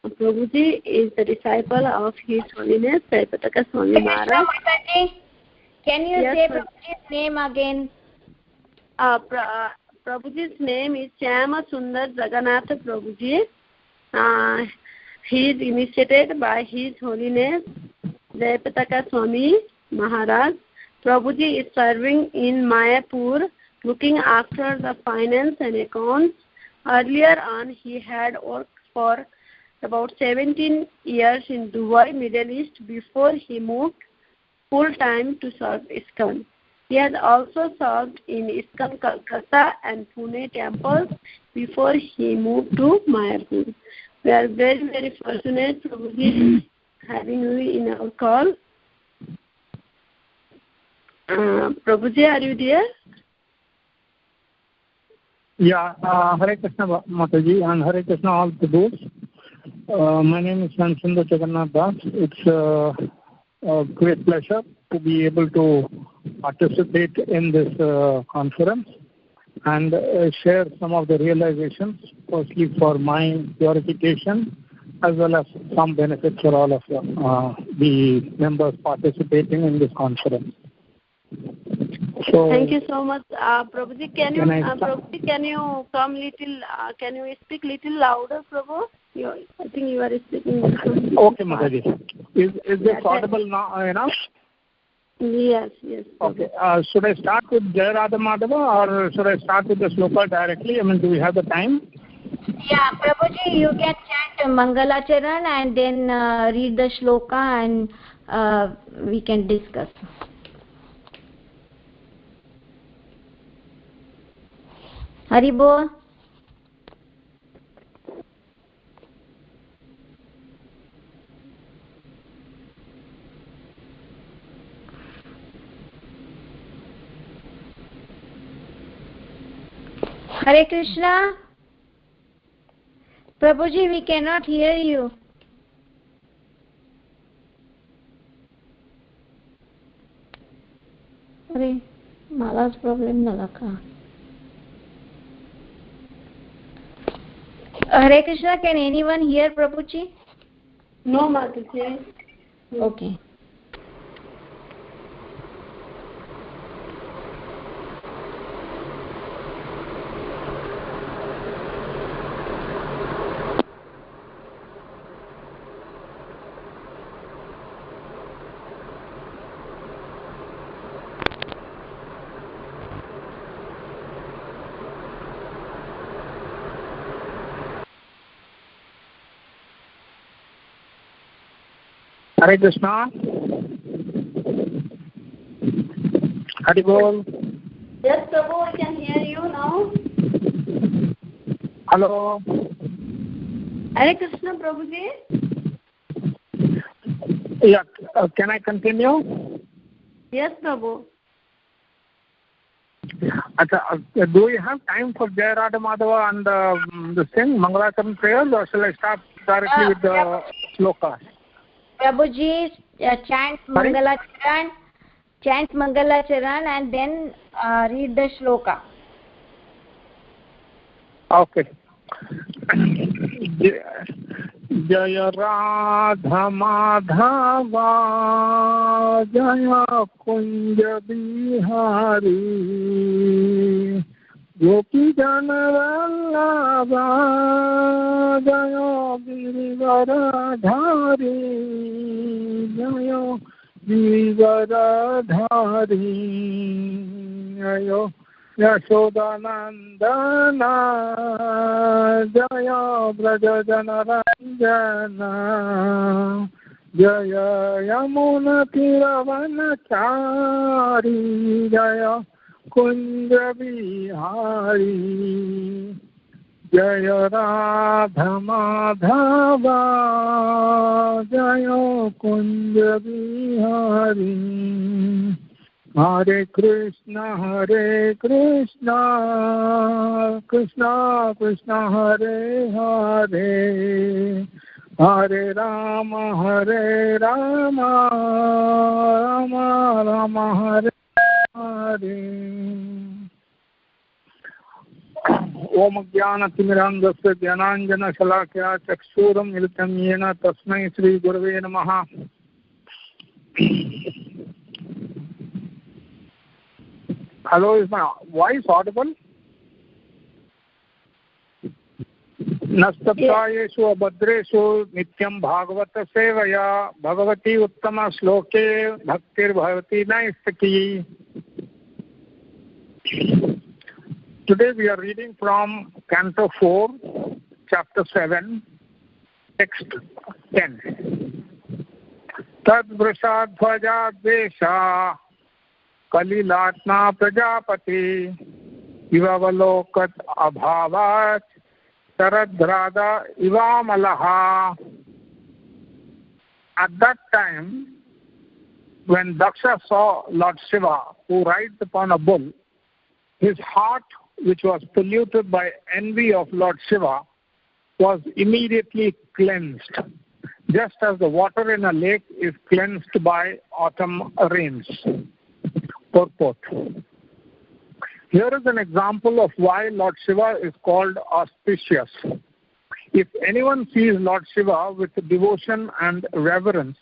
Prabhuji is the disciple of His Holiness Saipataka Swami Maharaj. Can you say Prabhuji's name again? Prabhuji's name is Shyama Sundar Jagannatha Prabhuji. He is initiated by His Holiness Saipataka Swami Maharaj. Prabhuji is serving in Mayapur, looking after the finance and accounts. Earlier on, he had worked for about 17 years in Dubai, Middle East, before he moved full-time to serve ISKCON. He has also served in ISKCON Calcutta and Pune temples before he moved to Mayapur. We are very, very fortunate, Prabhuji, having you in our call. Prabhuji, are you there? Yeah, Hare Krishna Mataji and Hare Krishna all to those. My name is Sundar Jagannath Das. It's a great pleasure to be able to participate in this conference and share some of the realizations, firstly for my purification, as well as some benefits for all of the members participating in this conference. So, thank you so much, Prabhuji. Can you come little? Can you speak little louder, Prabhu? I think you are speaking. Okay, Mataji. Is this audible now enough? Yes. Okay. Should I start with Jai Radha Madhava or should I start with the sloka directly? I mean, do we have the time? Yeah, Prabhuji, you can chant Mangalacharan and then read the shloka and we can discuss. Hari Bol. Hare Krishna. Prabhuji, we cannot hear you. Hare, Mala's problem nalaka. Hare Krishna, can anyone hear Prabhuji? No, Mataji. Okay. Hare Krishna. Hari Bol. Yes, Prabhu, I can hear you now. Hello. Hare Krishna, Prabhuji. Yeah, can I continue? Yes, Prabhu. Do we have time for Jai Radha Madhava and the sing Mangalacharan prayers, or shall I start directly with the slokas? Prabhuji, chant Mangalacharan and then read the shloka. Okay. Jaya Radha Madhava Jaya Kunja Bihari Gopi Jana Vallabha Jaya Girivaradhari Jaya Girivaradhari Jaya Yashodanandana Jaya Braja Janaranjana Jaya Yamuna Tiravanachari Jaya Kunja Bihari Jaya Radha Madhava Jaya Kunja Bihari Hare Krishna, Krishna Krishna, Hare Hare, Hare Rama, Rama Rama, Hare Hare. ओम ज्ञानतिमिरान्धस्य ज्ञानाञ्जनशलाकया चक्षुरुन्मिलितं येन तस्मै श्रीगुरवे नमः। Hello, is my voice audible? नस्तप्तायेषु अभद्रेषु नित्यं भागवत सेवया भगवती उत्तम श्लोके भक्तिर्भवती नैष्ठिकी. Today we are reading from Canto 4, Chapter 7, Text 10. Tad vrishadhvaja dvesha kalilatna prajapati ivavalokat abhavat Saradhrada Ivamalaha. At that time, when Daksha saw Lord Shiva, who rides upon a bull, his heart, which was polluted by envy of Lord Shiva, was immediately cleansed, just as the water in a lake is cleansed by autumn rains. Purport. Here is an example of why Lord Shiva is called auspicious. If anyone sees Lord Shiva with devotion and reverence,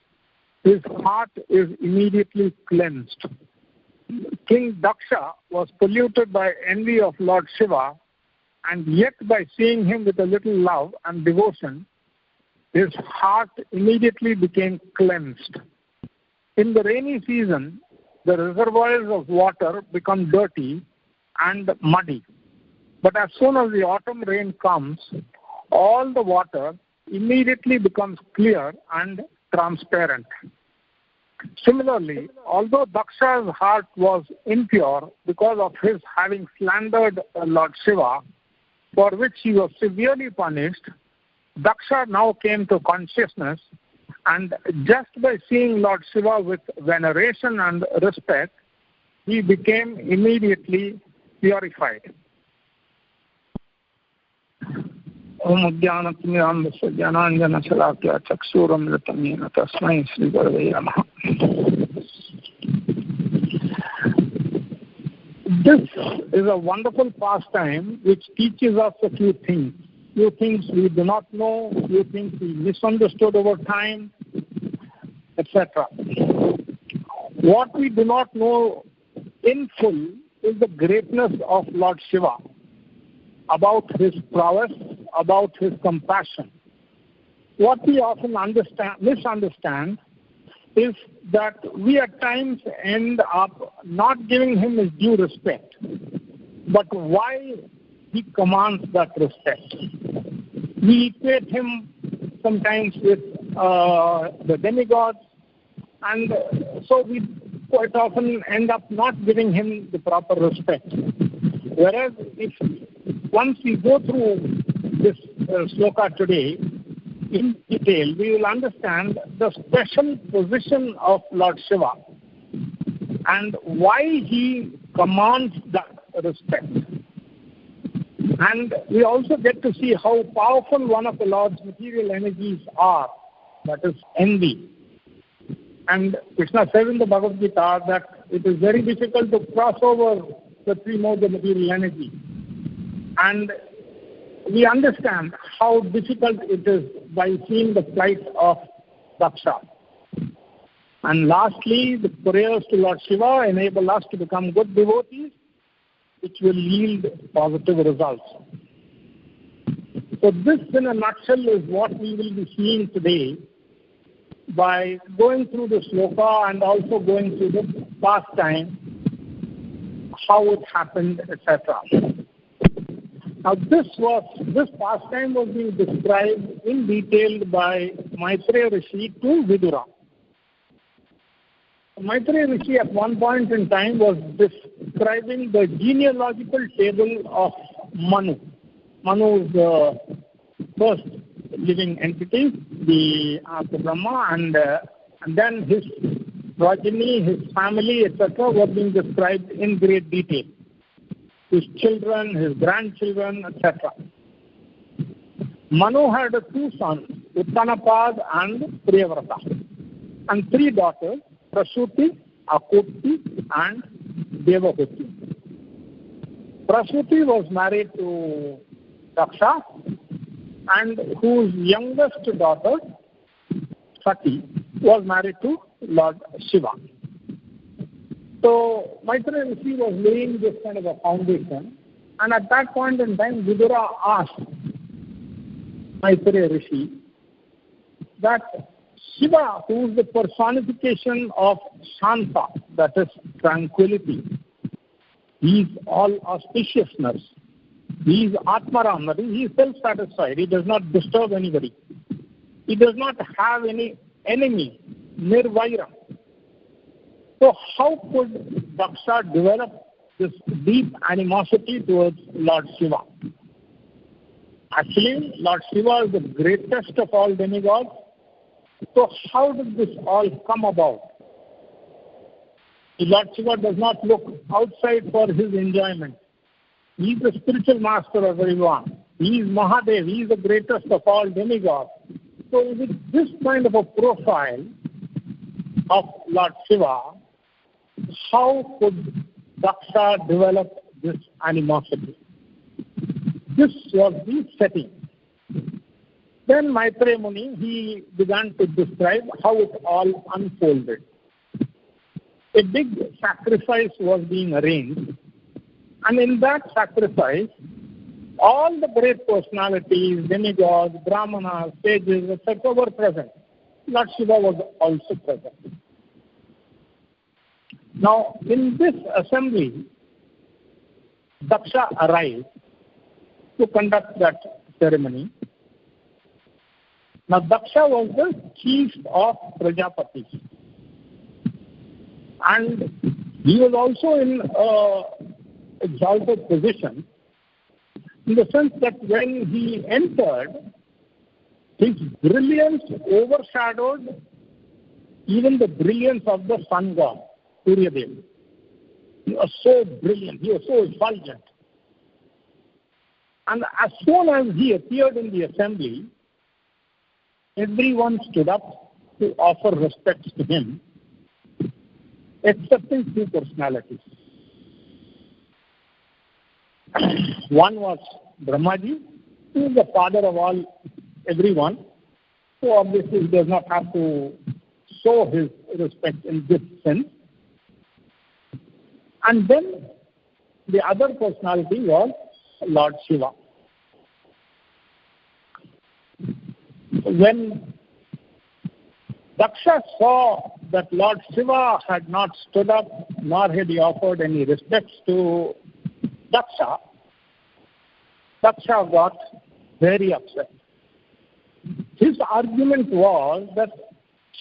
his heart is immediately cleansed. King Daksha was polluted by envy of Lord Shiva, and yet by seeing him with a little love and devotion, his heart immediately became cleansed. In the rainy season, the reservoirs of water become dirty and muddy. But as soon as the autumn rain comes, all the water immediately becomes clear and transparent. Similarly, although Daksha's heart was impure because of his having slandered Lord Shiva, for which he was severely punished, Daksha now came to consciousness, and just by seeing Lord Shiva with veneration and respect, he became immediately purified. Om Jnanatmirandasya Jnananjana Shalakya Chaksuramritam Yena Tasmai Sri Gurave Namaha. This is a wonderful pastime which teaches us a few things. Few things we do not know, few things we misunderstood over time, etc. What we do not know in full is the greatness of Lord Shiva, about his prowess, about his compassion. What we often misunderstand is that we at times end up not giving him his due respect. But why he commands that respect? We equate him sometimes with the demigods, and so we quite often end up not giving him the proper respect. Whereas if once we go through this sloka today in detail, we will understand the special position of Lord Shiva and why he commands that respect. And we also get to see how powerful one of the Lord's material energies are, that is envy. And Krishna says in the Bhagavad Gita that it is very difficult to cross over the three modes of material energy. And we understand how difficult it is by seeing the plight of Daksha. And lastly, the prayers to Lord Shiva enable us to become good devotees, which will yield positive results. So this in a nutshell is what we will be seeing today by going through the sloka and also going through the pastime, how it happened, etc. Now this pastime was being described in detail by Maitreya Rishi to Vidura. Maitreya Rishi at one point in time was describing the genealogical table of Manu. Manu is the first living entity, after Brahma, and then his progeny, his family, etc. were being described in great detail. His children, his grandchildren, etc. Manu had two sons, Uttanapad and Priyavrata, and three daughters, Prasuti, Akuti, and Devahuti. Prasuti was married to Daksha, and whose youngest daughter, Sati, was married to Lord Shiva. So Maitreya Rishi was laying this kind of a foundation, and at that point in time, Vidura asked Maitreya Rishi that Shiva, who is the personification of Shanta, that is tranquility, he is all auspiciousness, he is Atmaram, he is self-satisfied, he does not disturb anybody, he does not have any enemy, nirvairam. So how could Daksha develop this deep animosity towards Lord Shiva? Actually, Lord Shiva is the greatest of all demigods. So how did this all come about? Lord Shiva does not look outside for his enjoyment. He is the spiritual master of everyone. He is Mahadev. He is the greatest of all demigods. So with this kind of a profile of Lord Shiva, how could Daksha develop this animosity? This was the setting. Then Maitreya Muni, he began to describe how it all unfolded. A big sacrifice was being arranged, and in that sacrifice, all the great personalities, demigods, brahmanas, sages, etc. were present. Lord Shiva was also present. Now, in this assembly, Daksha arrived to conduct that ceremony. Now, Daksha was the chief of Prajapatis, and he was also in an exalted position in the sense that when he entered, his brilliance overshadowed even the brilliance of the sun god, Surya Dev. He was so brilliant, he was so effulgent. And as soon as he appeared in the assembly, everyone stood up to offer respects to him, excepting two personalities. One was Brahmaji, who is the father of everyone, so obviously he does not have to show his respect in this sense. And then the other personality was Lord Shiva. When Daksha saw that Lord Shiva had not stood up, nor had he offered any respects to Daksha, Daksha got very upset. His argument was that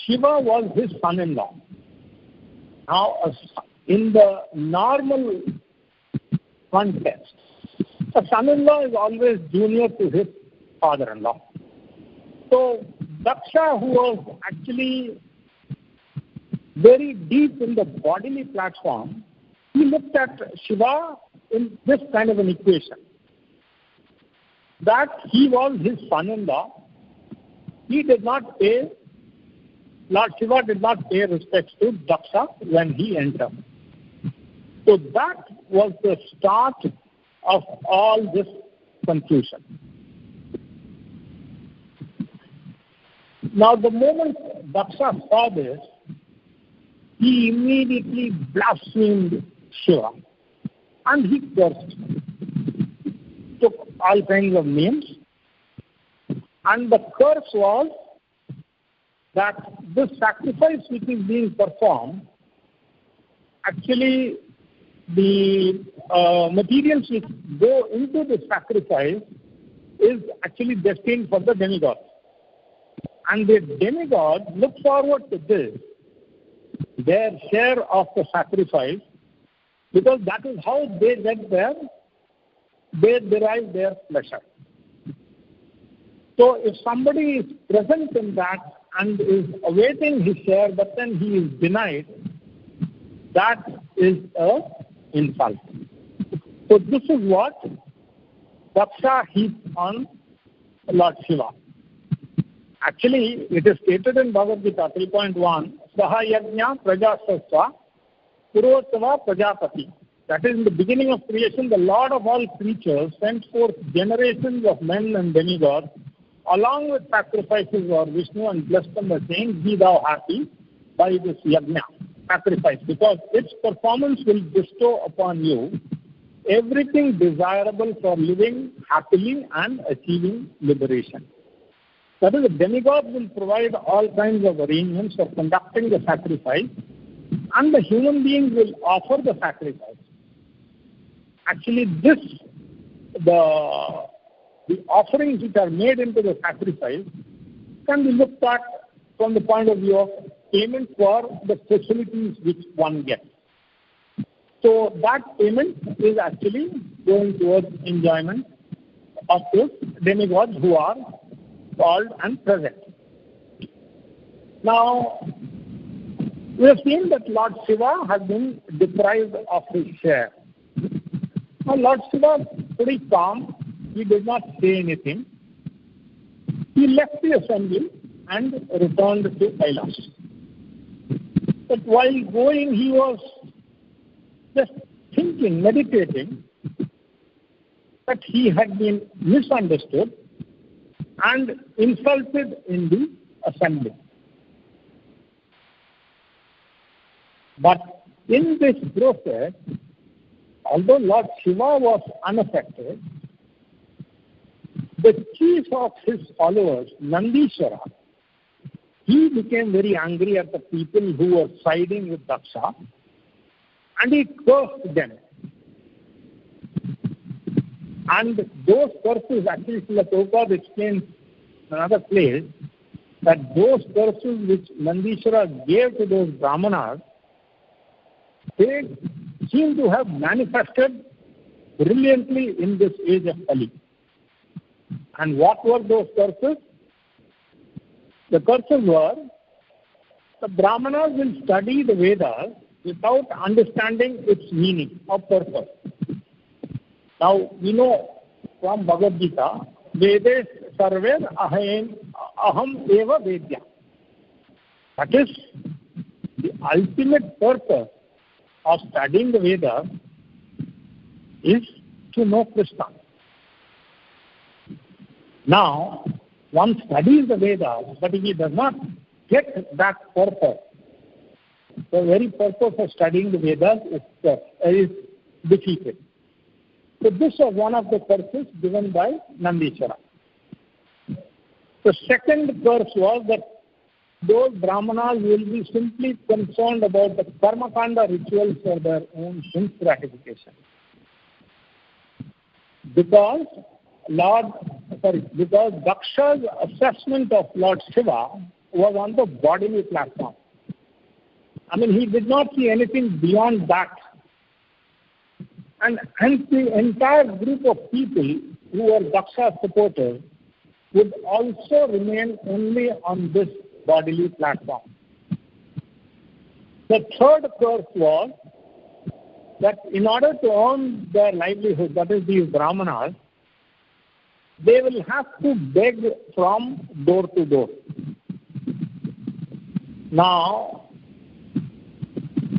Shiva was his son-in-law. Now, in the normal context, a son-in-law is always junior to his father-in-law. So, Daksha, who was actually very deep in the bodily platform, he looked at Shiva in this kind of an equation, that he was his son-in-law. He did not pay, Lord Shiva did not pay respects to Daksha when he entered. So that was the start of all this confusion. Now, the moment Daksha saw this, he immediately blasphemed Shiva, and he cursed, took all kinds of names, and the curse was that this sacrifice which is being performed, actually the materials which go into the sacrifice is actually destined for the demigods. And the demigods look forward to this, their share of the sacrifice, because that is how they derive their pleasure. So if somebody is present in that and is awaiting his share, but then he is denied, that is an insult. So this is what Daksha heaped on Lord Shiva. Actually, it is stated in Bhagavad Gita 3.1, Saha Yajna Prajasasva Purotava Prajapati. That is, in the beginning of creation, the Lord of all creatures sent forth generations of men and demigods, along with sacrifices or Vishnu, and blessed them by saying, "Be thou happy by this yajna," sacrifice, because its performance will bestow upon you everything desirable for living happily and achieving liberation. That is, the demigod will provide all kinds of arrangements for conducting the sacrifice, and the human beings will offer the sacrifice. Actually, the offerings which are made into the sacrifice can be looked at from the point of view of payment for the facilities which one gets. So that payment is actually going towards enjoyment of those demigods who are called and present. Now, we have seen that Lord Shiva has been deprived of his share. Now, Lord Shiva, pretty calm, he did not say anything. He left the assembly and returned to Kailash. But while going, he was just thinking, meditating, that he had been misunderstood and insulted in the assembly. But in this process, although Lord Shiva was unaffected, the chief of his followers, Nandishwara, he became very angry at the people who were siding with Daksha, and he cursed them. And those curses, actually, Srila Prabhupada explains in another place, that those curses which Nandishwara gave to those Brahmanas, they seem to have manifested brilliantly in this age of Kali. And what were those curses? The curses were, the Brahmanas will study the Vedas without understanding its meaning or purpose. Now, we know from Bhagavad Gita, Vedes sarver aham eva vedya. That is, the ultimate purpose of studying the Vedas is to know Krishna. Now, one studies the Vedas, but if he does not get that purpose, the very purpose of studying the Vedas is defeated. So this was one of the curses given by Nandishwara. The second curse was that those Brahmanas will be simply concerned about the Karmakanda rituals for their own sense gratification. Because Daksha's assessment of Lord Shiva was on the bodily platform. I mean, he did not see anything beyond that. And hence the entire group of people who were Daksha's supporters would also remain only on this bodily platform. The third curse was that in order to earn their livelihood, that is these Brahmanas, they will have to beg from door to door. Now,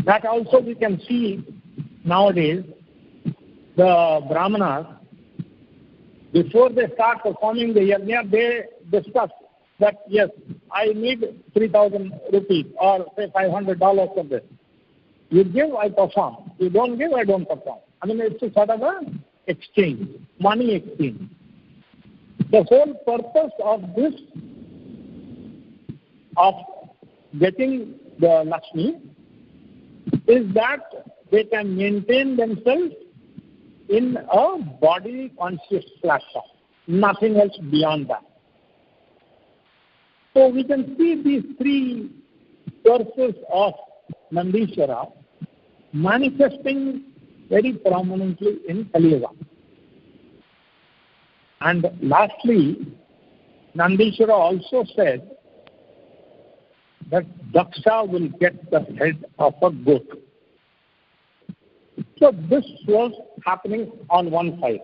that also we can see nowadays, the Brahmanas, before they start performing the yajna, they discuss that, yes, I need 3,000 rupees or say $500 for this. You give, I perform. You don't give, I don't perform. I mean, it's a sort of an exchange, money exchange. The whole purpose of this, of getting the Lakshmi, is that they can maintain themselves in a body conscious platform, nothing else beyond that. So we can see these three curses of Nandishwara manifesting very prominently in Kali Yuga. And lastly, Nandishwara also said that Daksha will get the head of a goat. So this was happening on one side.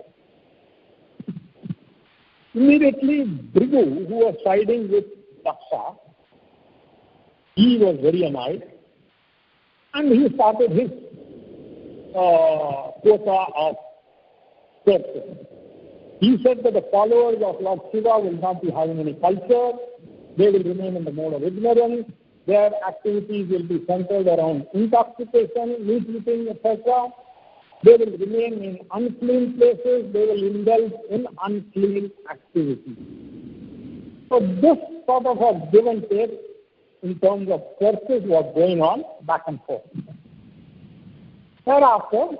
Immediately, Bhrigu, who was siding with Daksha, he was very annoyed and he started his quota of courses. He said that the followers of Lord Shiva will not be having any culture. They will remain in the mode of ignorance. Their activities will be centered around intoxication, meat eating, etc. They will remain in unclean places. They will indulge in unclean activities. So this sort of a give and take in terms of courses was going on back and forth. Thereafter,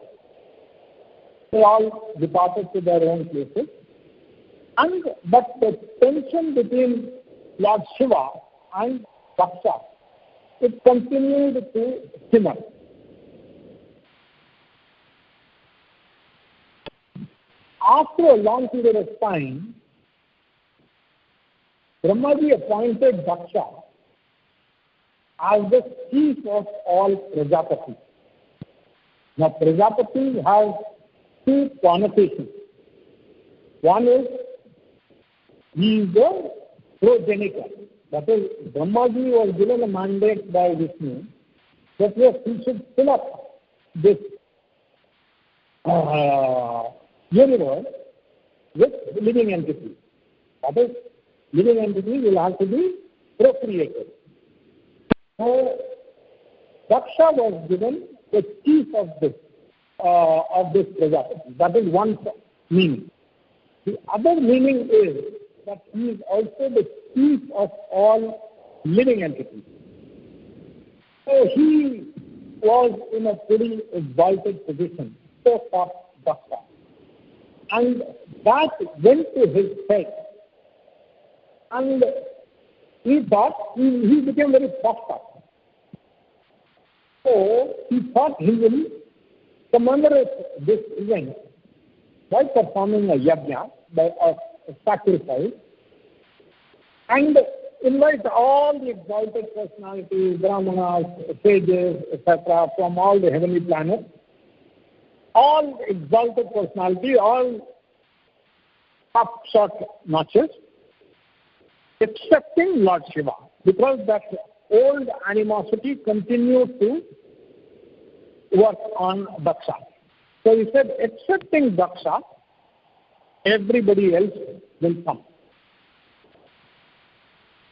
they all departed to their own places. But the tension between Lord Shiva and Daksha, it continued to simmer. After a long period of time, Brahmaji appointed Daksha as the chief of all Prajapati. Now, Prajapati has two connotations. One is he is the progenitor. That is, Brahmaji was given a mandate by Vishnu that yes, he should fill up this universe with living entities. That is, living entities will have to be procreated. So, Daksha was given the chief of this Prajapati. That is one meaning. The other meaning is that he is also the chief of all living entities. So he was in a pretty exalted position, so thought Daksha. And that went to his head. And he thought, he became very puffed up. So he thought he will commemorate this event by performing a yajna, by a sacrifice, and invite all the exalted personalities, brahmanas, sages, etc., from all the heavenly planets, all exalted personalities, all top-shot notches, excepting Lord Shiva, because that old animosity continued to work on Daksha. So he said, excepting Daksha, everybody else will come.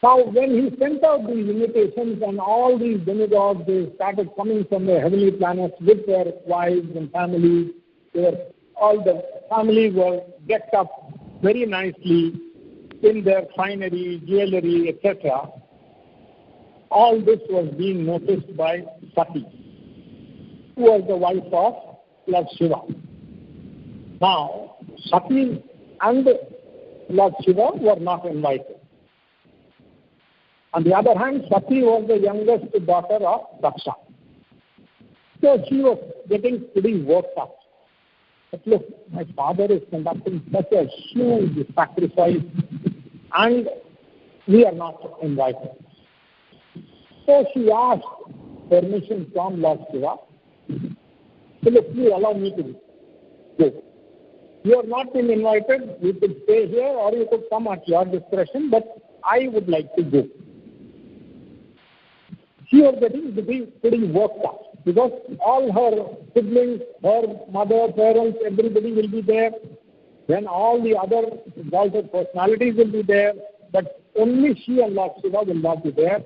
Now, when he sent out these invitations and all these demigods, they started coming from the heavenly planets with their wives and families. All the families were decked up very nicely in their finery, jewelry, etc. All this was being noticed by Sati, who was the wife of Lord Shiva. Now, Sati and Lord Shiva were not invited. On the other hand, Sati was the youngest daughter of Daksha. So she was getting pretty worked up. But look, my father is conducting such a huge sacrifice and we are not invited. So she asked permission from Lord Shiva. So look, please allow me to go. You have not been invited, you could stay here or you could come at your discretion, but I would like to go. She was getting pretty worked up because all her siblings, her mother, parents, everybody will be there. Then all the other exalted personalities will be there, but only she and Lord Shiva will not be there.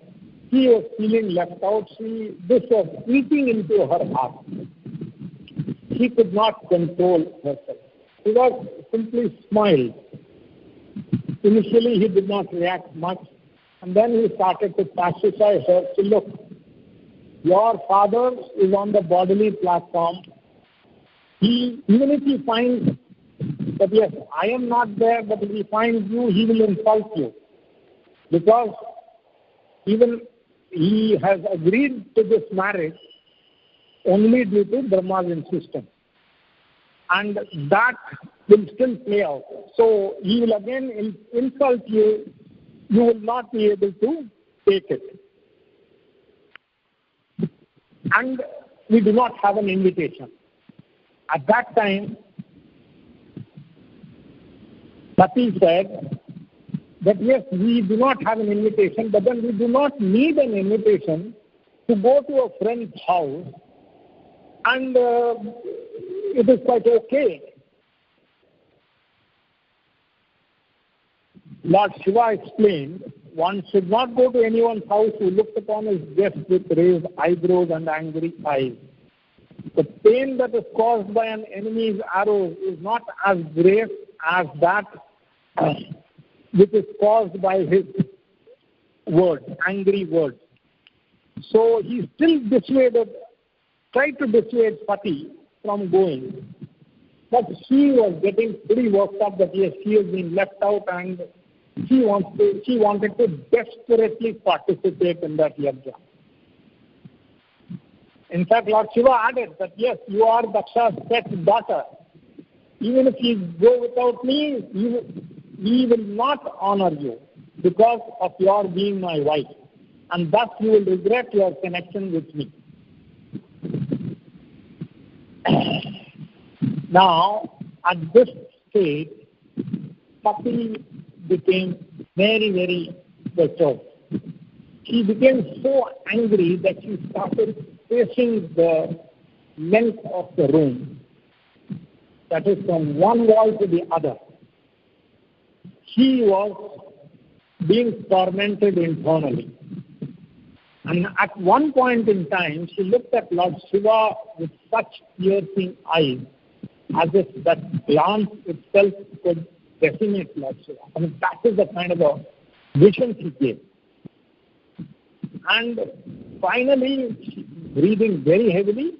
She was feeling left out. This was eating into her heart. She could not control herself. He was simply smiled. Initially, he did not react much. And then he started to pacify her. So look, your father is on the bodily platform. Even if he finds that, yes, I am not there, but if he finds you, he will insult you. Because even he has agreed to this marriage only due to Brahma's insistence. And that will still play out. So he will again insult you. You will not be able to take it. And we do not have an invitation. At that time, Sati said that yes, we do not have an invitation, but then we do not need an invitation to go to a friend's house And it is quite okay. Lord Shiva explained, one should not go to anyone's house who looks upon his guest with raised eyebrows and angry eyes. The pain that is caused by an enemy's arrows is not as great as that which is caused by his words, angry words. So he still tried to dissuade Pati from going. But she was getting pretty worked up that yes, she has been left out and she wanted to desperately participate in that yajna. In fact, Lord Shiva added that yes, you are Daksha's pet daughter. Even if you go without me, we will not honor you because of your being my wife. And thus you will regret your connection with me. Now, at this stage, Pati became very, very perturbed. She became so angry that she started pacing the length of the room. That is, from one wall to the other. She was being tormented internally. And at one point in time, she looked at Lord Shiva with such piercing eyes, as if that glance itself could decimate Lord Shiva. I mean, that is the kind of a vision she gave. And finally, breathing very heavily,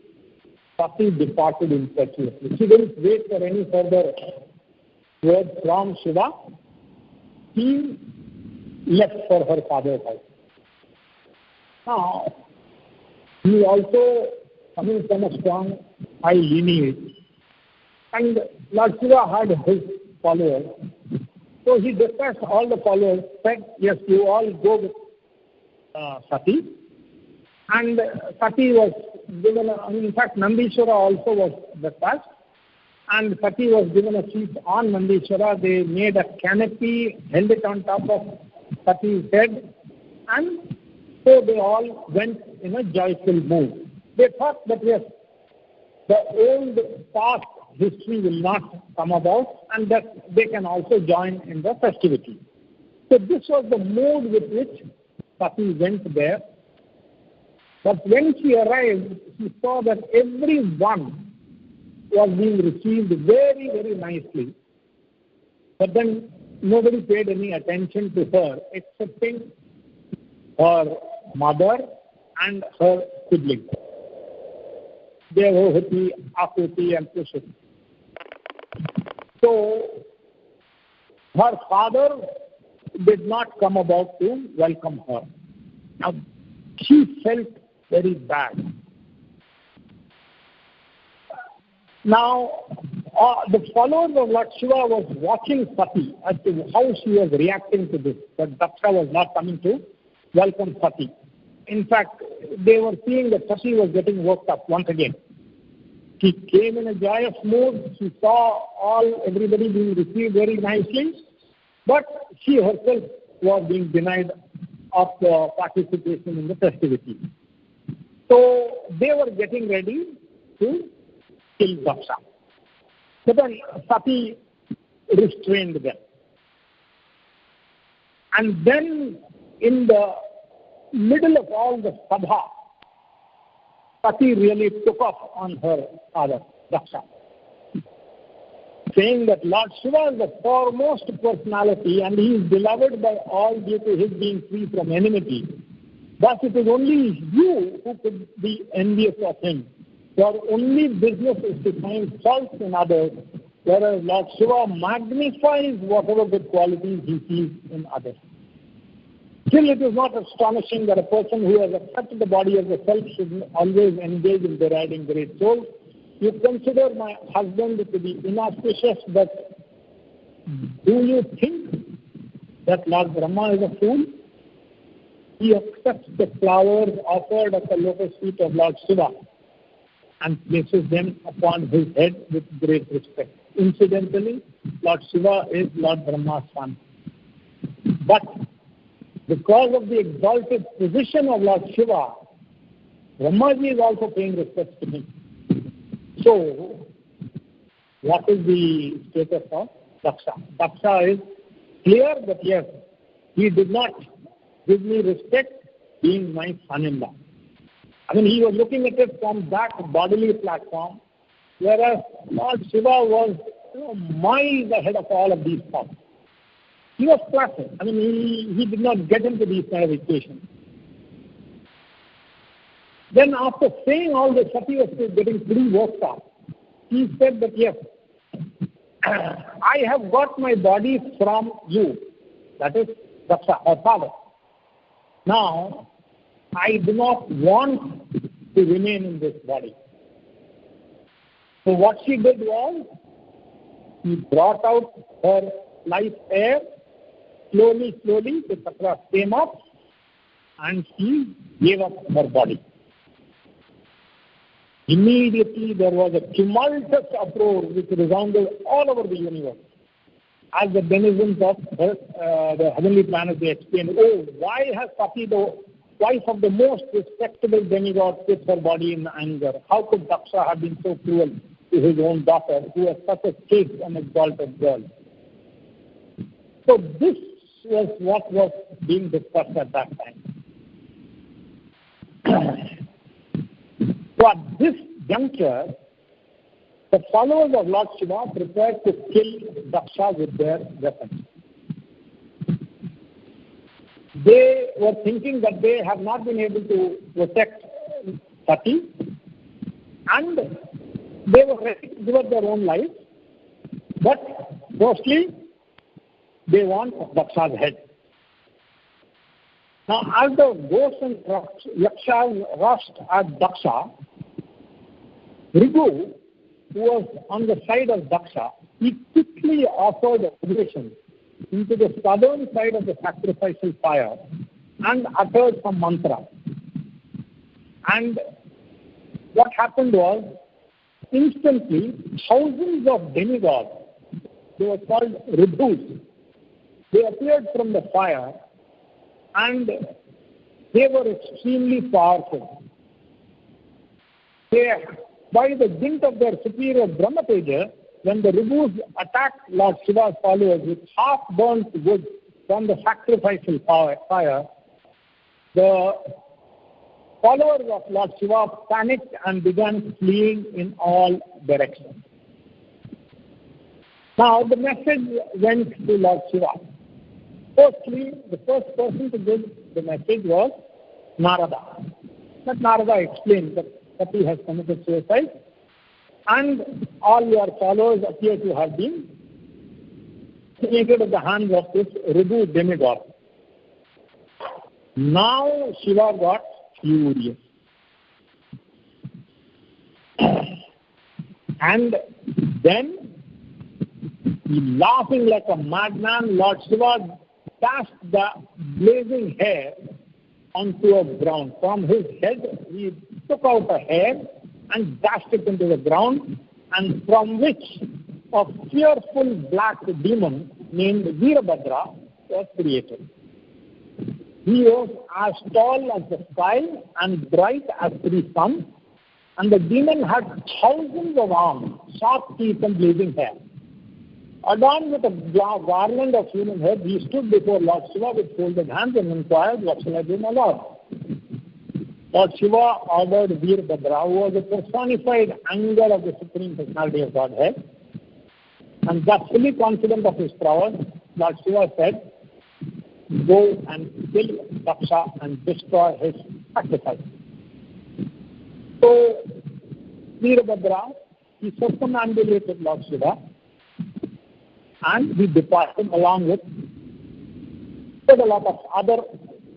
Pati departed impetuously. She didn't wait for any further words from Shiva. She left for her father's house. Now, he is also coming from a strong, high lineage. And Lord Shiva had his followers. So he discussed all the followers, said, yes, you all go with Sati. And Sati was given, in fact, Nandishwara also was dispatched. And Sati was given a seat on Nandishwara. They made a canopy, held it on top of Sati's head. And so they all went in a joyful mood. They thought that yes, the old past history will not come about and that they can also join in the festivity. So this was the mood with which Sati went there. But when she arrived, she saw that everyone was being received very, very nicely. But then nobody paid any attention to her excepting her mother and her siblings, Devahuti, Akuti and Pushit. So her father did not come about to welcome her. Now she felt very bad. Now the followers of Lord Shiva was watching Sati as to how she was reacting to this, but Daksha was not coming to welcome Sati. In fact, they were seeing that Sati was getting worked up once again. She came in a joyous mood. She saw everybody being received very nicely, but she herself was being denied of participation in the festivity. So they were getting ready to kill Daksha. But then Sati restrained them. And then in the middle of all the sabha, Sati really took off on her father, Daksha, saying that Lord Shiva is the foremost personality and he is beloved by all due to his being free from enmity. Thus it is only you who could be envious of him. Your only business is to find faults in others, whereas Lord Shiva magnifies whatever good qualities he sees in others. Still, it is not astonishing that a person who has accepted the body as a self should always engage in deriding great souls. You consider my husband to be inauspicious, but do you think that Lord Brahma is a fool? He accepts the flowers offered at the lotus feet of Lord Shiva and places them upon his head with great respect. Incidentally, Lord Shiva is Lord Brahma's son. But because of the exalted position of Lord Shiva, Brahmaji is also paying respect to him. So, what is the status of Daksha? Daksha is clear that yes, he did not give me respect being my son-in-law. I mean, he was looking at it from that bodily platform, whereas Lord Shiva was miles ahead of all of these thoughts. He was placid. I mean, he did not get into these kind of equations. Then after saying all this, Sati was getting pretty worked up. He said that yes, I have got my body from you, that is Daksha, her father. Now, I do not want to remain in this body. So what she did was, she brought out her life air, slowly, the chakra came up, and she gave up her body. Immediately there was a tumultuous uproar which resounded all over the universe. As the denizens of the heavenly planets, they explained, oh, why has Sati, the wife of the most respectable demigod, put her body in anger? How could Daksha have been so cruel to his own daughter, who was such a chaste and exalted girl? So this was what was being discussed at that time. So at this juncture, the followers of Lord Shiva prepared to kill Daksha with their weapons. They were thinking that they have not been able to protect Sati, and they were ready to give up their own lives, but firstly, they want Daksha's head. Now, as the ghosts and yakshas rushed at Daksha, Rigu, who was on the side of Daksha, he quickly offered oblations into the southern side of the sacrificial fire and uttered some mantra. And what happened was, instantly, thousands of demigods, they were called Ribhus, they appeared from the fire, and they were extremely powerful. By the dint of their superior Brahma Teja, when the Ribhus attacked Lord Shiva's followers with half-burnt wood from the sacrificial fire, the followers of Lord Shiva panicked and began fleeing in all directions. Now, the message went to Lord Shiva. Firstly, the first person to give the message was Narada. But Narada explained that Sati has committed suicide and all your followers appear to have been taken at the hands of this Ribhu demigod. Now Shiva got furious. And then, laughing like a madman, Lord Shiva dashed the blazing hair onto a ground. From his head, he took out a hair and dashed it into the ground, and from which a fearful black demon named Veerabhadra was created. He was as tall as the sky and bright as the sun, and the demon had thousands of arms, sharp teeth and blazing hair. Adorned with a garland of human head, he stood before Lord Shiva with folded hands and inquired, what shall I do, my Lord? Lord Shiva ordered Veerabhadra, who was a personified anger of the Supreme Personality of Godhead, and thus fully confident of his prowess, Lord Shiva said, go and kill Daksha and destroy his sacrifice. So, Veerabhadra, he circumambulated Lord Shiva, and he departed along with a lot of other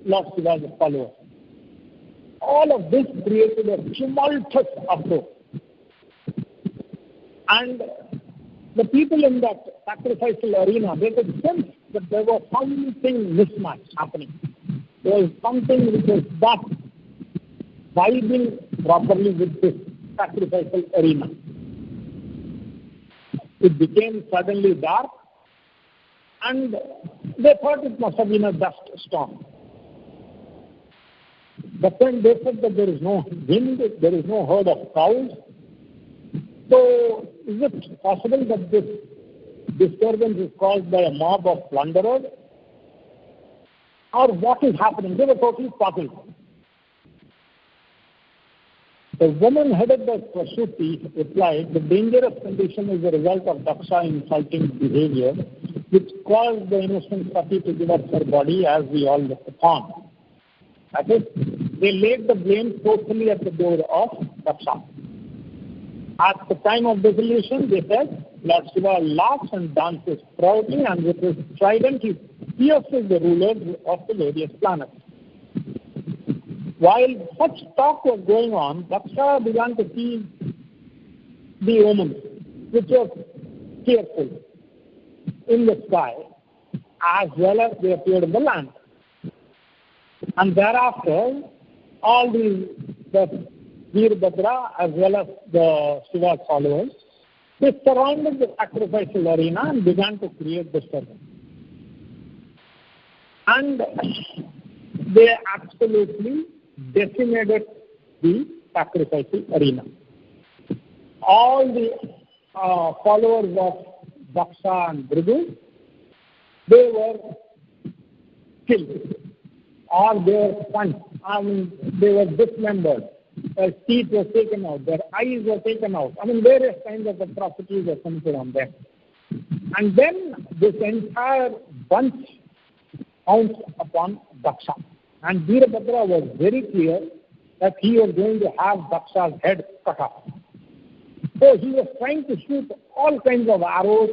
Lord Shiva's followers. All of this created a tumultuous uproar. And the people in that sacrificial arena, they could sense that there was something mismatched happening. There was something which was not vibing properly with this sacrificial arena. It became suddenly dark, and they thought it must have been a dust storm. But then they said that there is no wind, there is no herd of cows, So, is it possible that this disturbance is caused by a mob of plunderers? Or what is happening? They were totally puzzled. The woman headed by Prasuti replied, the dangerous condition is the result of Daksha insulting behavior, which caused the innocent Sati to give up her body, as we all look upon. That is, they laid the blame totally at the door of Daksha. At the time of dissolution, they said, Lord Shiva laughs and dances proudly, and with his trident he pierces the rulers of the various planets. While such talk was going on, Daksha began to see the omens, which was fearful in the sky, as well as they appeared in the land. And thereafter, all the Veerbhadra as well as the Shiva followers, they surrounded the sacrificial arena and began to create disturbance. And they absolutely decimated the sacrificial arena. All the followers of Daksha and Bhrigu, they were killed, or they were punched, they were dismembered. Their teeth were taken out, their eyes were taken out. Various kinds of atrocities were committed on them. And then this entire bunch pounced upon Daksha. And Veerbhadra was very clear that he was going to have Daksha's head cut off. So he was trying to shoot all kinds of arrows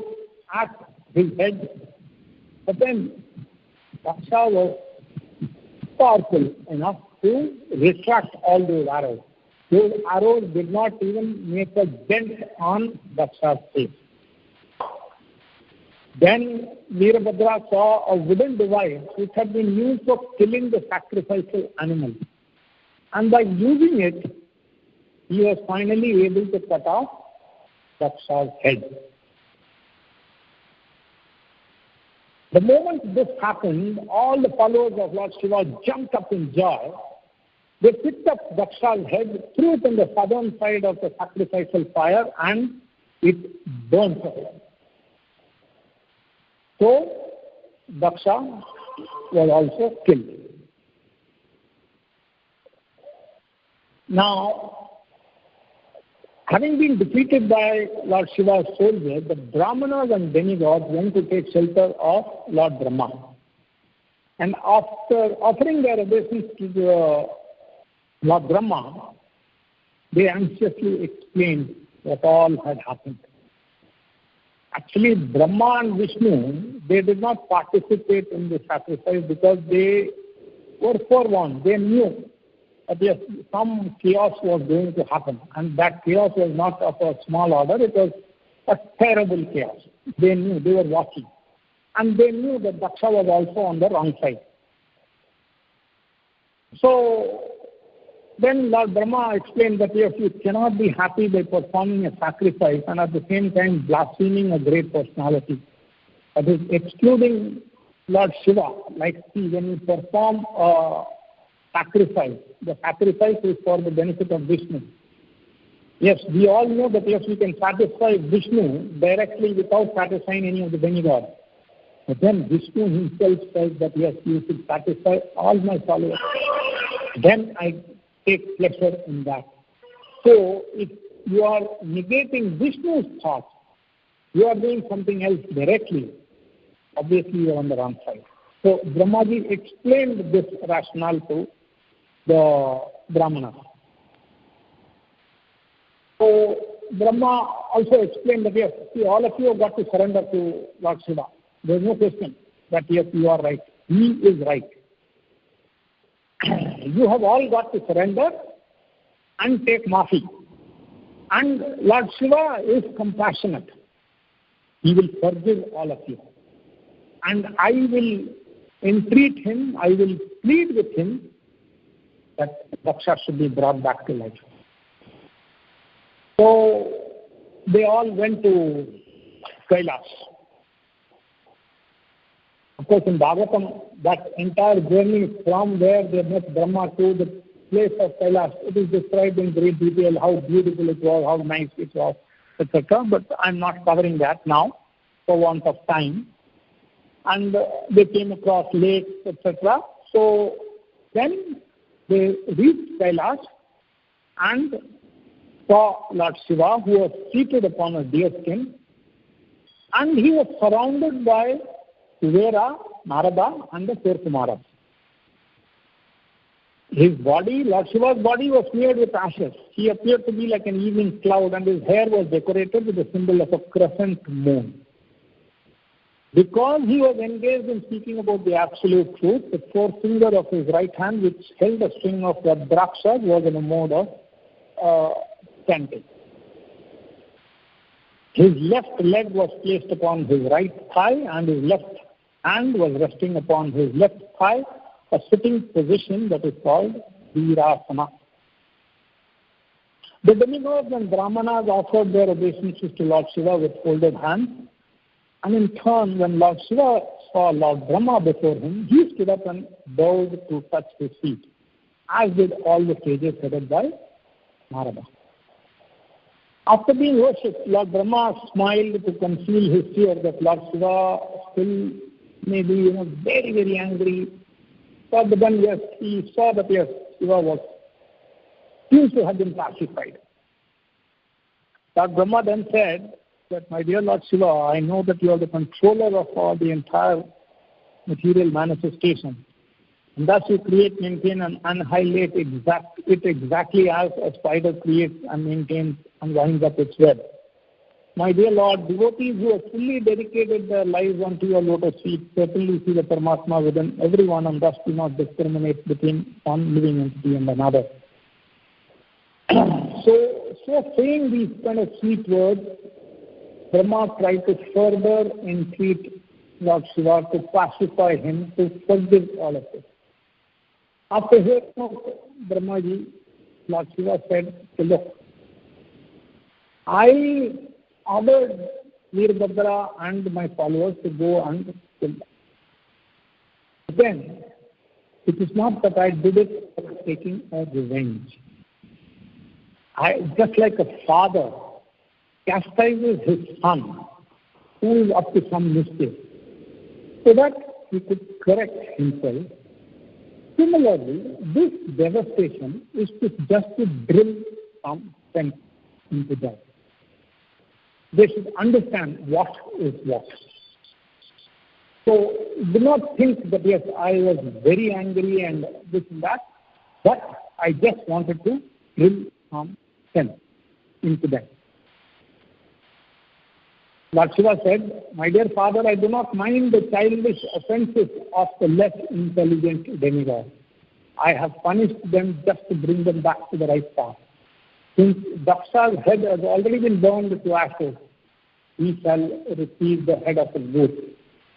at his head. But then Daksha was powerful enough to retract all those arrows. Those arrows did not even make a dent on Daksha's face. Then Veerbhadra saw a wooden device which had been used for killing the sacrificial animal. And by using it, he was finally able to cut off Daksha's head. The moment this happened, all the followers of Lord Shiva jumped up in joy. They picked up Daksha's head, threw it on the southern side of the sacrificial fire, and it burnt away. So, Daksha was also killed. Now, having been defeated by Lord Shiva's soldiers, the Brahmanas and demigods went to take shelter of Lord Brahma. And after offering their obeisance to the Lord Brahma, they anxiously explained what all had happened. Actually, Brahma and Vishnu, they did not participate in the sacrifice because they were forewarned. They knew that yes, some chaos was going to happen. And that chaos was not of a small order. It was a terrible chaos. They knew, they were watching. And they knew that Daksha was also on the wrong side. So then Lord Brahma explained that yes, you cannot be happy by performing a sacrifice and at the same time blaspheming a great personality. That is, excluding Lord Shiva. Like, see, when you perform a sacrifice, the sacrifice is for the benefit of Vishnu. Yes, we all know that yes, we can satisfy Vishnu directly without satisfying any of the demigods. But then Vishnu himself says that yes, you should satisfy all my followers. Then I take pleasure in that. So if you are negating Vishnu's thoughts, you are doing something else directly. Obviously, you are on the wrong side. So Brahmaji explained this rationale to the Brahmanas. So Brahma also explained that yes, see, all of you have got to surrender to Lord Shiva. There is no question that yes, you are right. He is right. You have all got to surrender and take maafi. And Lord Shiva is compassionate. He will forgive all of you. And I will entreat him, I will plead with him that Daksha should be brought back to life. So they all went to Kailash. Of course, in Bhagavatam, that entire journey from where they met Brahma to the place of Kailash, it is described in great detail how beautiful it was, how nice it was. etc. But I'm not covering that now for want of time. And they came across lakes, etc. So then they reached Kailash and saw Lord Shiva, who was seated upon a deer skin, and he was surrounded by Kuvera, Narada, and the four Kumaras. His body, Lord Shiva's body, was smeared with ashes. He appeared to be like an evening cloud, and his hair was decorated with the symbol of a crescent moon. Because he was engaged in speaking about the absolute truth, the forefinger of his right hand, which held a string of Drakshas, was in a mode of chanting. His left leg was placed upon his right thigh, and his left hand was resting upon his left thigh, a sitting position that is called Virasana. The demigods and Brahmanas offered their obeisances to Lord Shiva with folded hands, and in turn, when Lord Shiva saw Lord Brahma before him, he stood up and bowed to touch his feet, as did all the sages headed by Narada. After being worshipped, Lord Brahma smiled to conceal his fear that Lord Shiva still may be very, very angry. But then, yes, he saw that, yes, Shiva seems to have been pacified. Lord Brahma then said that, my dear Lord Shiva, I know that you are the controller of all the entire material manifestation. And thus you create, maintain, and annihilate it exactly as a spider creates and maintains and winds up its web. My dear Lord, devotees who have fully dedicated their lives unto your lotus feet certainly see the Paramatma within everyone, and thus do not discriminate between one living entity and another. So saying these kind of sweet words, Brahma tried to further entreat Lord Shiva to pacify him, to forgive all of this. After hearing of Brahmaji, Lord Shiva said, look, I ordered Veerbhadra and my followers to go and kill them. Again, it is not that I did it for taking a revenge. Just like a father chastises his son who is up to some mistake, so that he could correct himself. Similarly, this devastation is just to drill some sense into them. They should understand what is what. So do not think that, yes, I was very angry and this and that, but I just wanted to drill some sense into them. Lord Shiva said, my dear father, I do not mind the childish offenses of the less intelligent demigod. I have punished them just to bring them back to the right path. Since Daksha's head has already been burned to ashes, he shall receive the head of a goat.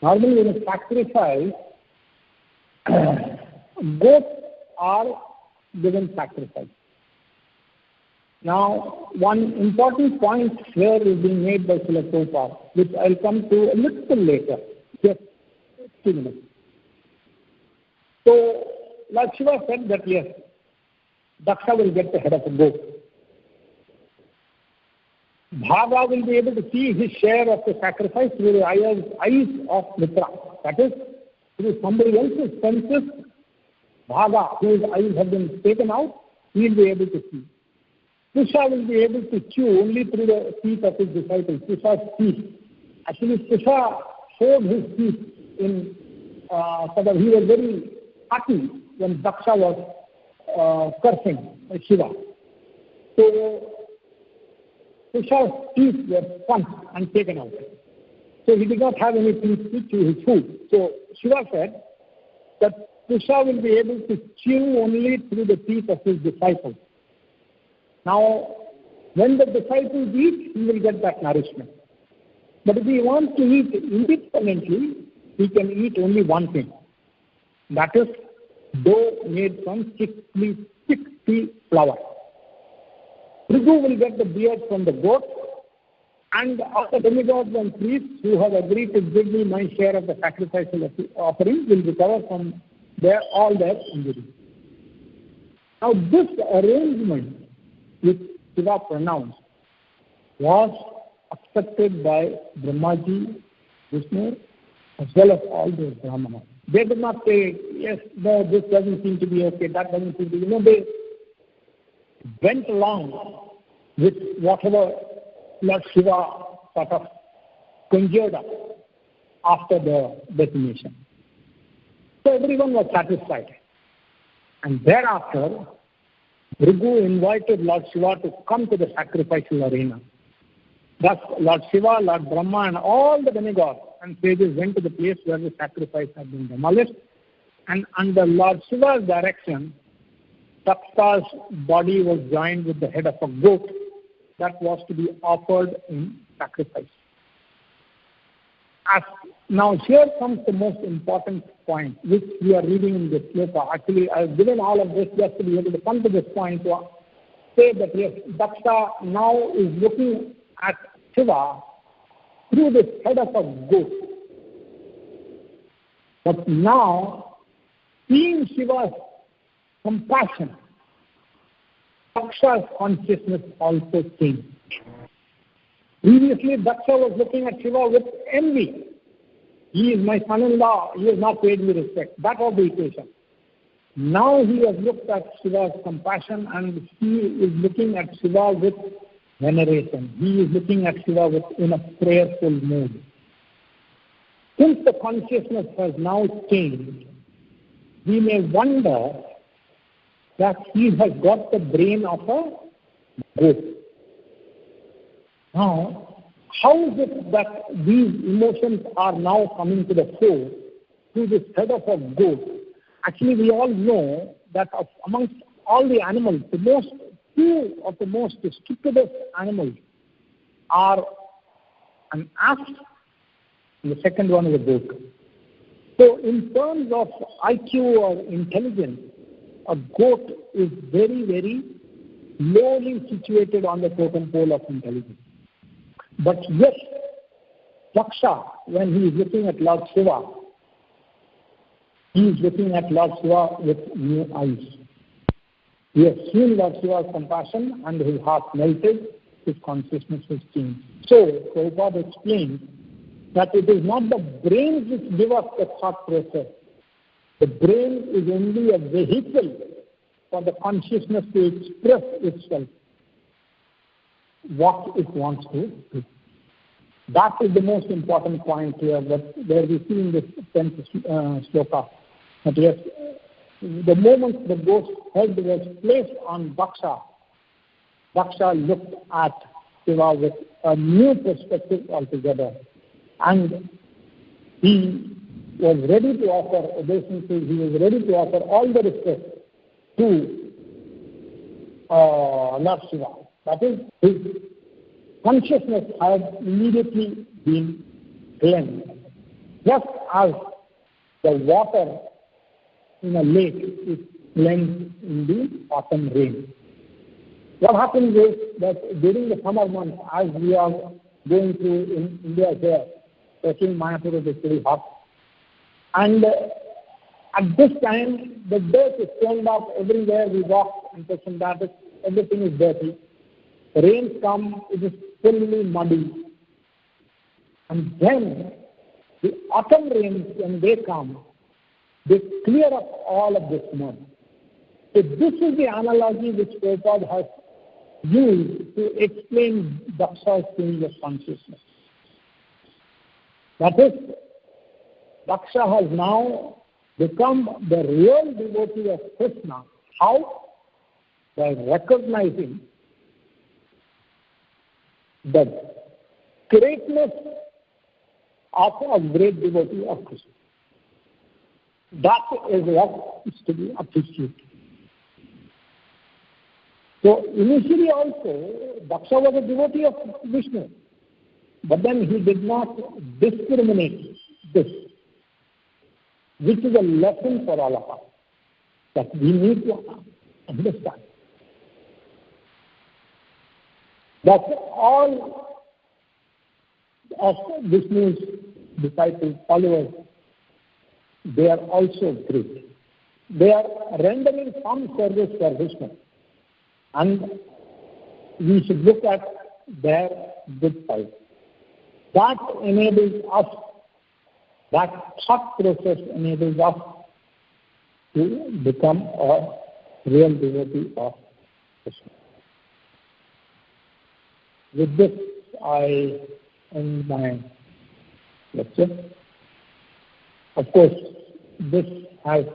Normally in a sacrifice, goats are given sacrifice. Now, one important point here is being made by Srila Prabhupada, which I'll come to a little later, just 2 minutes. So, Lord Shiva said that yes, Daksha will get the head of a goat. Bhaga will be able to see his share of the sacrifice through the eyes of Mitra. That is, through somebody else's senses, Bhaga, whose eyes have been taken out, he will be able to see. Pusha will be able to chew only through the teeth of his disciples, Pusha's teeth. Actually, Pusha showed his teeth in, so that he was very happy when Daksha was cursing Shiva. So, Pusha's teeth were punched and taken out. So he did not have any teeth to chew his food. So Shiva said that Pusha will be able to chew only through the teeth of his disciples. Now, when the disciples eat, he will get that nourishment. But if he wants to eat independently, he can eat only one thing. That is dough made from chickpea flour. Prithu will get the beard from the goat, and all the demigods and priests who have agreed to give me my share of the sacrificial offering will recover from all their injuries. Now, this arrangement which Shiva pronounced was accepted by Brahmaji, Vishnu, as well as all those Brahmanas. They did not say, yes, no, this doesn't seem to be okay, that doesn't seem to be, they went along with whatever Lord Shiva sort of conjured up after the definition. So everyone was satisfied. And thereafter, Bhrigu invited Lord Shiva to come to the sacrificial arena. Thus, Lord Shiva, Lord Brahma, and all the demigods and sages went to the place where the sacrifice had been demolished. And under Lord Shiva's direction, Daksha's body was joined with the head of a goat that was to be offered in sacrifice. Now here comes the most important point, which we are reading in this sloka. Actually, I have given all of this just to be able to come to this point to say that yes, Daksha now is looking at Shiva through the head of a goat. But now, seeing Shiva's compassion, Daksha's consciousness also changed. Previously, Daksha was looking at Shiva with envy. He is my son-in-law, he has not paid me respect. That was the equation. Now he has looked at Shiva's compassion and he is looking at Shiva with veneration. He is looking at Shiva in a prayerful mood. Since the consciousness has now changed, we may wonder that he has got the brain of a goat. Now, how is it that these emotions are now coming to the fore through this head of a goat? Actually, we all know that amongst all the animals, two of the most stupidest animals are an ass and the second one is a goat. So in terms of IQ or intelligence, a goat is very, very lowly situated on the totem pole of intelligence. But yet, Daksha, when he is looking at Lord Shiva, he is looking at Lord Shiva with new eyes. He has seen Lord Shiva's compassion and his heart melted, his consciousness was changed. So, Prabhupada explained that it is not the brain which gives us the thought process. The brain is only a vehicle for the consciousness to express itself, what it wants to do. That is the most important point here, where we see in this 10th sloka. That yes, the moment the goat's head was placed on Daksha, Daksha looked at Shiva with a new perspective altogether. And he was ready to offer obeisances, he was ready to offer all the respect to Lord Shiva. That is, his consciousness had immediately been cleansed. Just as the water in a lake is cleansed in the autumn rain. What happens is that during the summer months, as we are going through in India here, especially Mayapur is pretty hot, and at this time, the dirt is turned up everywhere we walk and this and that, everything is dirty. The rains come, it is fully muddy. And then the autumn rains, when they come, they clear up all of this mud. So this is the analogy which Prabhupada has used to explain Daksha's change of consciousness. That is, Daksha has now become the real devotee of Krishna. How? By recognizing the greatness of a great devotee of Krishna. That is what is to be appreciated. So initially also, Daksha was a devotee of Vishnu, but then he did not discriminate this, which is a lesson for all of us, that we need to understand. That all of Vishnu's disciples, followers, they are also great. They are rendering some service for Vishnu. And we should look at their good side. that enables us, that thought process enables us to become a real devotee of Krishna. With this, I end my lecture. Of course, this has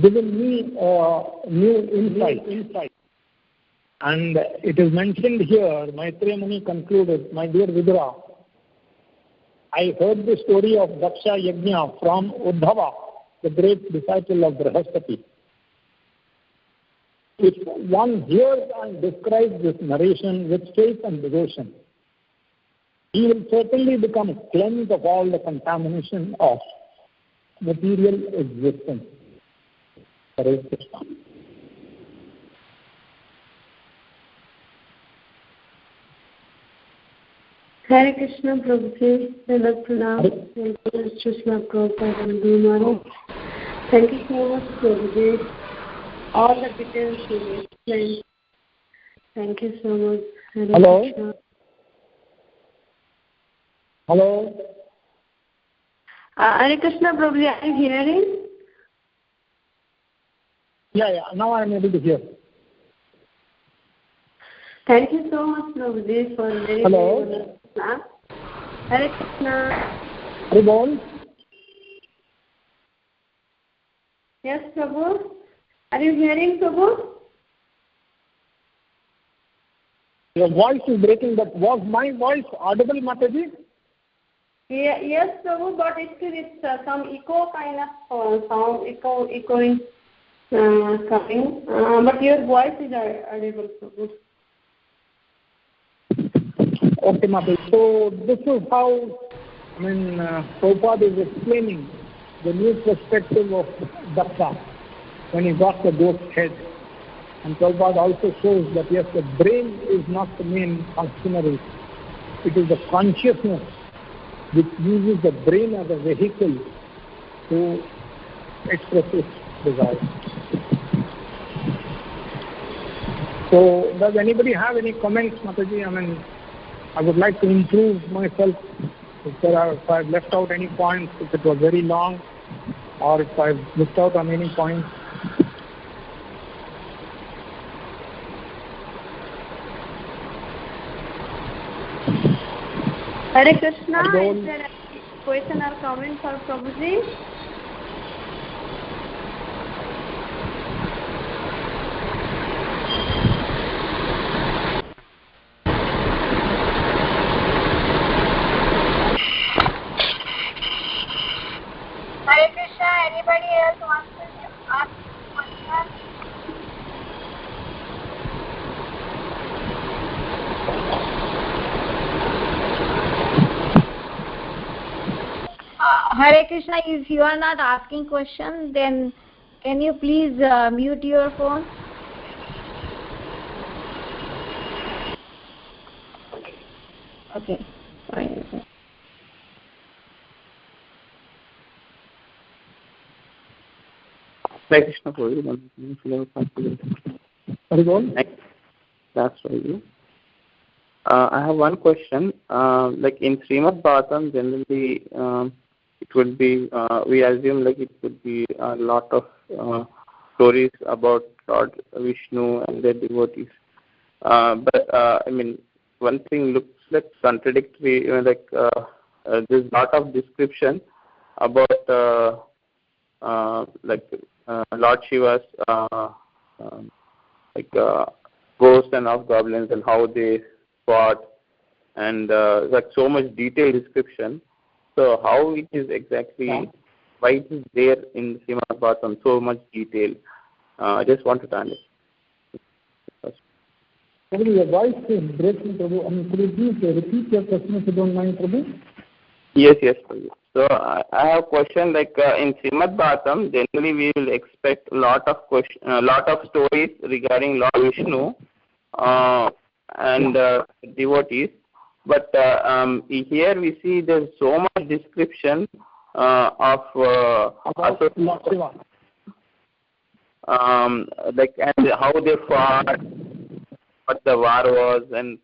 given me a new insight. And it is mentioned here, Maitreya Muni concluded, my dear Vidura, I heard the story of Daksha Yajna from Uddhava, the great disciple of Brihaspati. If one hears and describes this narration with faith and devotion, he will certainly become cleansed of all the contamination of material existence. Hare Krishna. Hare Krishna, Prabhuji. Namaste, Pranam. Krishna Prabhupada and Guru Maharaj. Thank you so much, Prabhuji. All the details you explained. Thank you so much. Hare Hello. Krishna. Hello. Hare Krishna, Prabhuji. Are you hearing? Yeah. Now I am able to hear. Thank you so much, Prabhuji, for very Hello. Hare Krishna. Hare Bol. Yes, Prabhu. Are you hearing, Prabhu? Your voice is breaking, but was my voice audible, Mataji? Yeah, yes, Prabhu, but still it's some echo kind of sound, echoing coming. But your voice is audible, Prabhu. Okay, Mataji. So this is how, Prabhupada is explaining the new perspective of Daksha when he got the goat's head. And Prabhupada also shows that yes, the brain is not the main functionary. It is the consciousness which uses the brain as a vehicle to express its desire. So, does anybody have any comments, Mataji? I would like to improve myself. If I've left out any points, if it was very long, or if I've missed out on any points. Hare Krishna, is there any question or comment for Prabhuji? Hare Krishna, anybody else wants to ask questions? Hare Krishna, if you are not asking questions, then can you please mute your phone? Okay, fine. Hare Krishna, Prabhuji. That's right. I have one question. Like in Srimad Bhagavatam, generally it would be, we assume like it would be a lot of stories about Lord Vishnu and their devotees. But one thing looks like contradictory. There's a lot of description about Lord Shiva's ghosts and hobgoblins and how they fought, and so much detailed description. So how it is exactly, why it is there in Srimad Bhagavatam, so much detail? I just wanted to understand. Your voice is breaking, Prabhu. Could you please repeat your question if you don't mind, Prabhu? Yes, Prabhu. So I have a question, in Srimad Bhagavatam, generally we will expect a lot of stories regarding Lord Vishnu and devotees. But here we see there's so much description of Lord Shiva. And how they fought, what the war was, and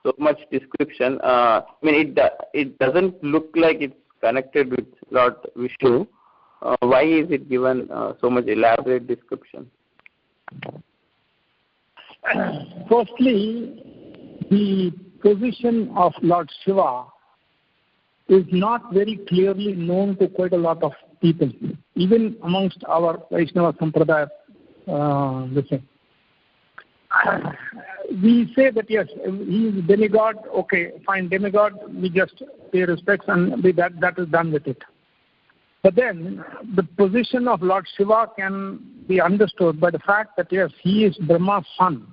so much description. I mean, it doesn't look like it's connected with Lord Vishnu. Why is it given so much elaborate description? Firstly, the position of Lord Shiva is not very clearly known to quite a lot of people, even amongst our Vaishnava Sampradaya. We say that yes, he is demigod, okay, fine, demigod, we just pay respects and that is done with it. But then the position of Lord Shiva can be understood by the fact that yes, he is Brahma's son,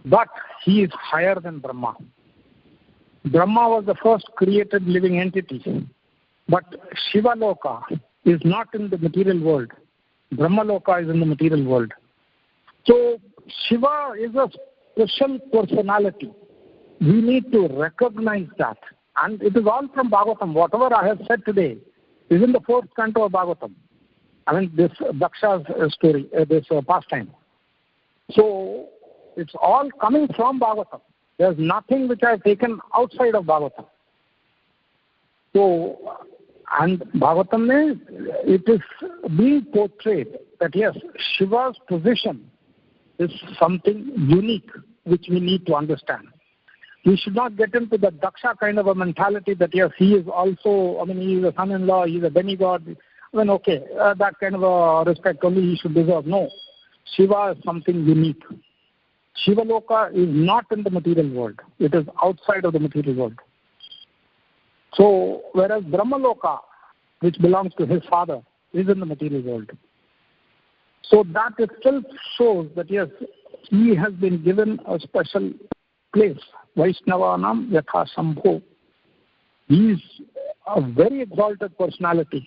but he is higher than Brahma. Brahma was the first created living entity, but Shiva Loka is not in the material world. Brahma Loka is in the material world. So Shiva is a special personality. We need to recognize that. And it is all from Bhagavatam. Whatever I have said today is in the 4th canto of Bhagavatam. I mean, this Daksha's story, this pastime. So it's all coming from Bhagavatam. There's nothing which I have taken outside of Bhagavatam. So, and Bhagavatam, it is being portrayed that yes, Shiva's position is something unique which we need to understand. We should not get into the Daksha kind of a mentality that yes, he is also, I mean, he is a son-in-law, he is a demigod. I mean, okay, that kind of a respect only he should deserve. No, Shiva is something unique. Shiva Loka is not in the material world. It is outside of the material world. So, whereas Brahma Loka, which belongs to his father, is in the material world. So that itself shows that yes, he has been given a special place. Vaishnavanam Yatha Sambho. He is a very exalted personality.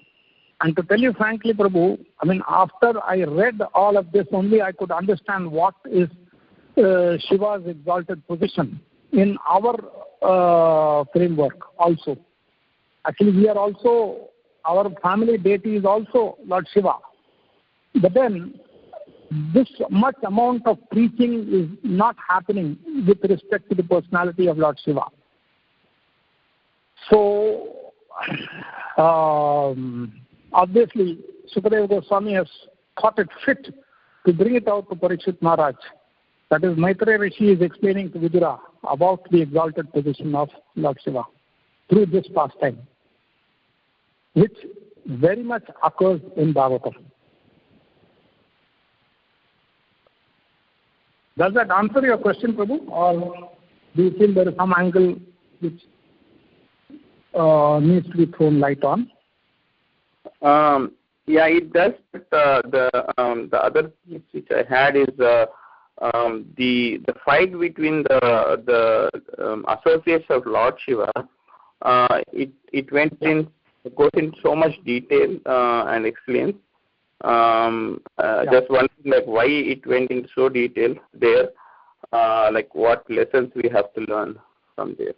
And to tell you frankly, Prabhu, I mean, after I read all of this, only I could understand what is Shiva's exalted position in our framework also. Actually, we are also, our family deity is also Lord Shiva. But then, this much amount of preaching is not happening with respect to the personality of Lord Shiva. So, obviously, Sukadeva Goswami has thought it fit to bring it out to Parikshit Maharaj. That is, Maitreya Rishi is explaining to Vidura about the exalted position of Lord Shiva through this pastime, which very much occurs in Bhagavatam. Does that answer your question, Prabhu? Or do you feel there is some angle which needs to be thrown light on? Yeah, it does. But the other piece which I had is the fight between the associates of Lord Shiva. It goes in so much detail and explains. Just wondering, like, why it went into so detail there, like what lessons we have to learn from there.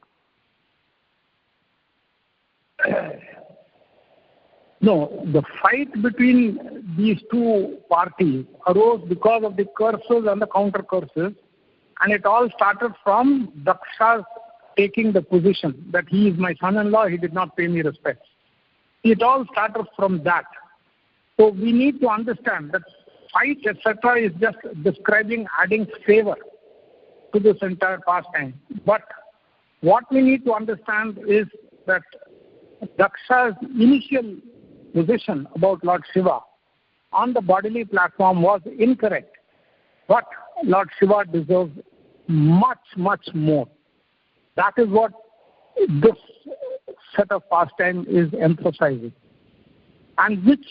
No, the fight between these two parties arose because of the curses and the counter curses, and it all started from Daksha taking the position that he is my son-in-law, he did not pay me respect. It all started from that. So we need to understand that fight, etc., is just describing adding favor to this entire pastime. But what we need to understand is that Daksha's initial position about Lord Shiva on the bodily platform was incorrect. But Lord Shiva deserves much, much more. That is what this set of pastime is emphasizing, and which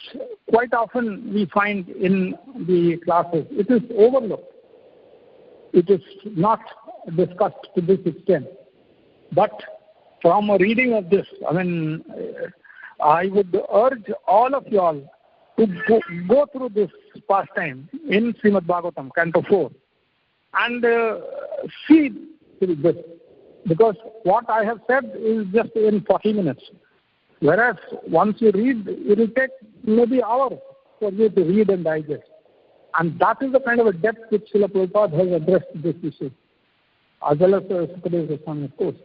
quite often we find in the classes. It is overlooked. It is not discussed to this extent. But from a reading of this, I mean, I would urge all of you all to go through this pastime in Srimad Bhagavatam, Canto 4, and see this. Because what I have said is just in 40 minutes. Whereas once you read, it will take maybe hours for you to read and digest. And that is the kind of a depth which Srila Prabhupada has addressed this issue. as well as Sukadeva Goswami, of course.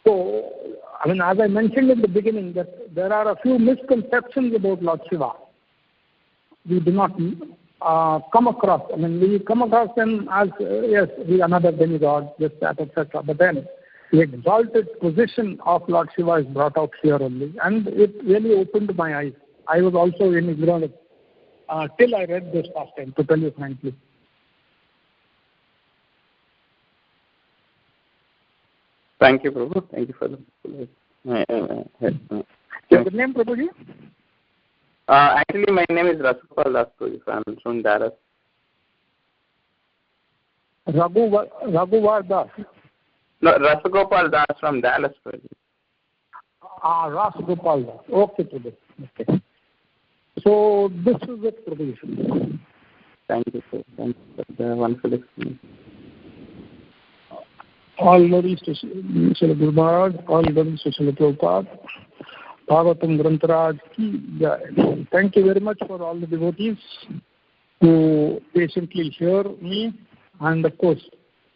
So, I mean, as I mentioned in the beginning, that there are a few misconceptions about Lord Shiva. We do not come across, I mean, we come across them as, yes, he is another demigod, this, that, etc. But then the exalted position of Lord Shiva is brought out here only. And it really opened my eyes. I was also in ignorance till I read this past time, to tell you frankly. Thank you, Prabhu. Thank you for the Your name, Prabhuji? Actually, my name is Rasgopal Das. I'm from Dallas. Raghuvar Das. No, Rasgopal Das from Dallas, Prabhuji. Rasgopal Das. Okay, Prabhuji. Okay. So this is it, Prabhuji. Thank you, sir. Thank you for the wonderful explanation. All glories to Srila Guru Maharaj, all glories to Srila Prabhupada, Bhagavatam Grantaraj ki jai. Thank you very much for all the devotees who patiently hear me, and of course,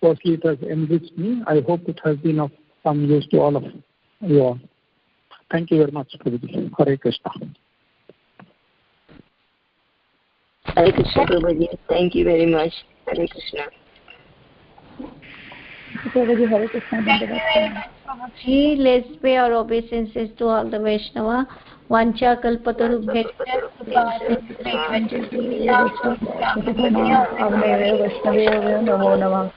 firstly it has enriched me. I hope it has been of some use to all of you all. Thank you very much, Prabhuji. Hare Krishna. Hare Krishna, Prabhuji. Thank you very much. Hare Krishna. Prabhuji, Hare Krishna. Prabhuji, let's pay our obeisances to all the Vaishnava. Vancha kalpatarubhya Namo Namah.